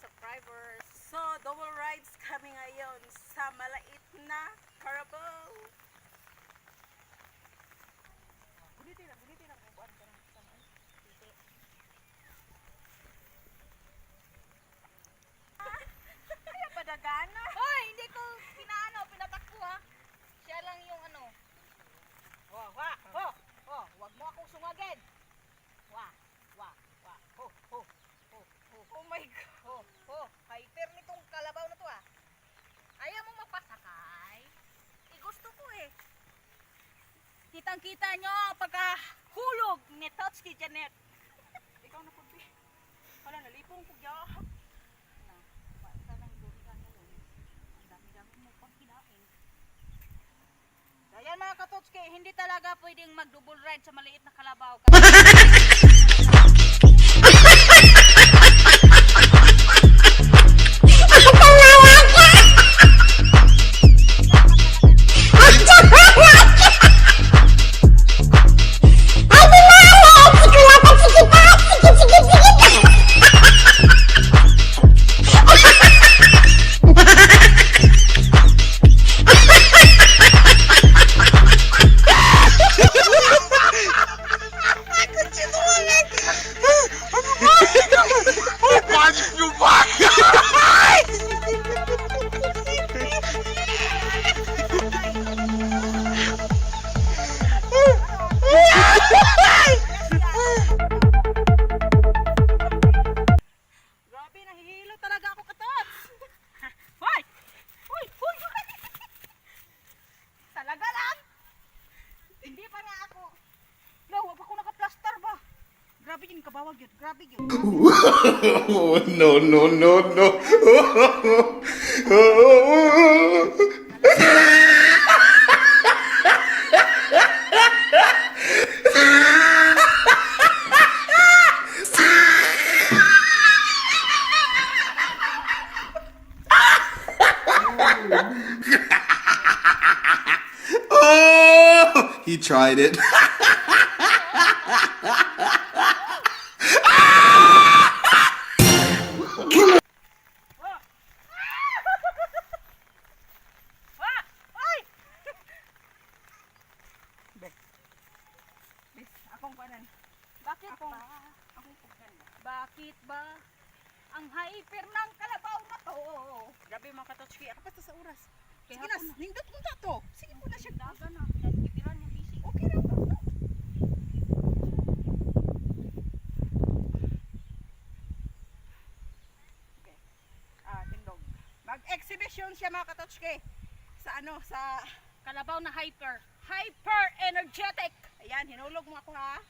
subscribers. So, double rides kami ngayon sa malait na Carabao. Bulitin lang. Buwan ka ng samay. Kaya padagana. Hoy, hindi ko pinatakbo ha. Siya lang yung ano. Wag mo akong sungagin. Oh my God. Hyper nitong kalabaw na to ha. Ayaw mong mapasakay. Gusto ko eh. Kitang-kita nyo pagkahulog ni Totski Janet. Ikaw na pagbi. Wala, nalipong po ya. Ayan mga katotski, hindi talaga pwedeng mag-double ride sa maliit na kalabaw. Grabe, nahihilo talaga ako katots. Hoy! Talaga lang? Hindi pa nga ako. Wag ako naka-plaster ba? Grabe yun, kabawag yun. Grabe yun. Oh, no. Oh, he tried it. Akong kanan. Bakit ba? Akong kanan. Bakit ba? Ang hyper ng kalabaw na to. Grabe mga katotski. Ako pa to sa oras. Kaya Sige na, ako na. nindot mo na to. Sige mo na siya. Daga na. Pinagbibiran yung busy. Okay lang ba? Okay. Tindog. Mag-exhibition siya mga katotski. Sa Kalabaw na hyper. Hyper energetic. ayan, hinulog mo ako ha.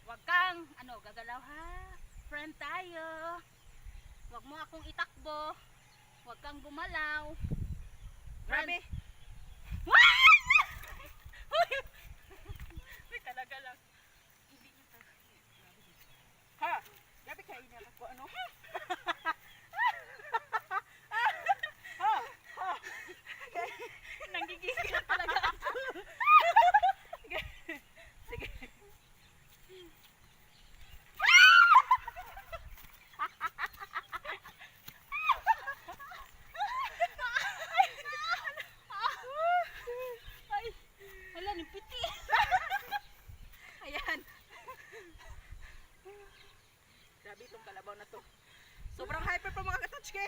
Wag kang, gagalaw ha. Friend tayo. Wag mo akong itakbo. Wag kang gumalaw. Grabe. Uy, talaga lang. Ha? Grabe kayo niya ako ano? Nanggigigil talaga ako. Sige. Ay, wala ni piti. Ayan. Grabe itong kalabaw na to. Sobrang hyper pa mga katotski.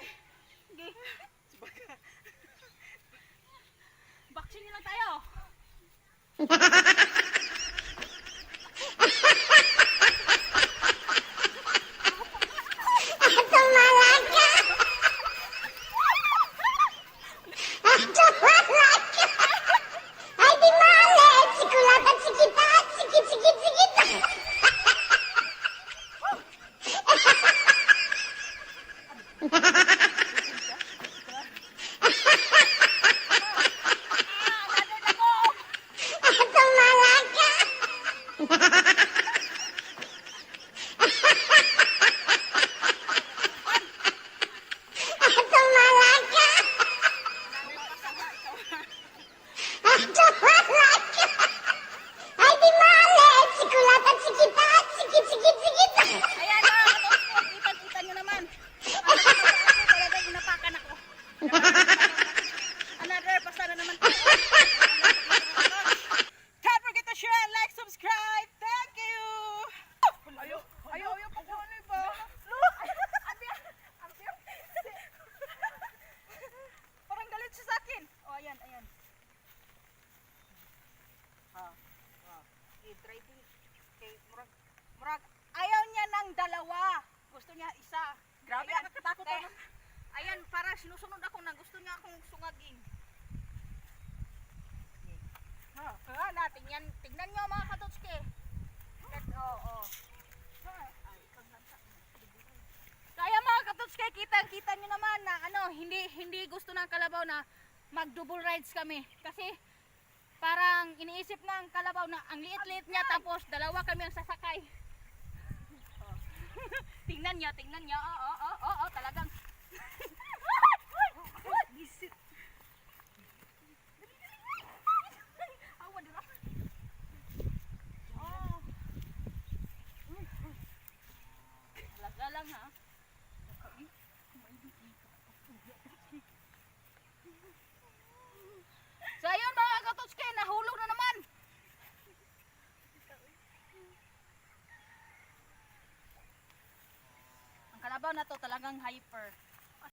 Sige. Subaga. Vaccine lang tayo. gusto niya isa. Grabe, Ayan, nakakatakot te, ako. Ayan, para sinusunod ako na gusto niya akong sungagin. Tingnan niyo mga katotske. Oo. Kaya mga katotske, kita niyo naman na hindi gusto ng kalabaw na mag-double rides kami. Kasi parang iniisip ng kalabaw na ang liit-liit niya tapos dalawa kami ang sasakay. tingnan niya. Oo, talagang. Awa dira. Oh. Talaga lang ha. So ayun mga katotske, nahulog na naman. Ang kalabaw na to talagang hyper.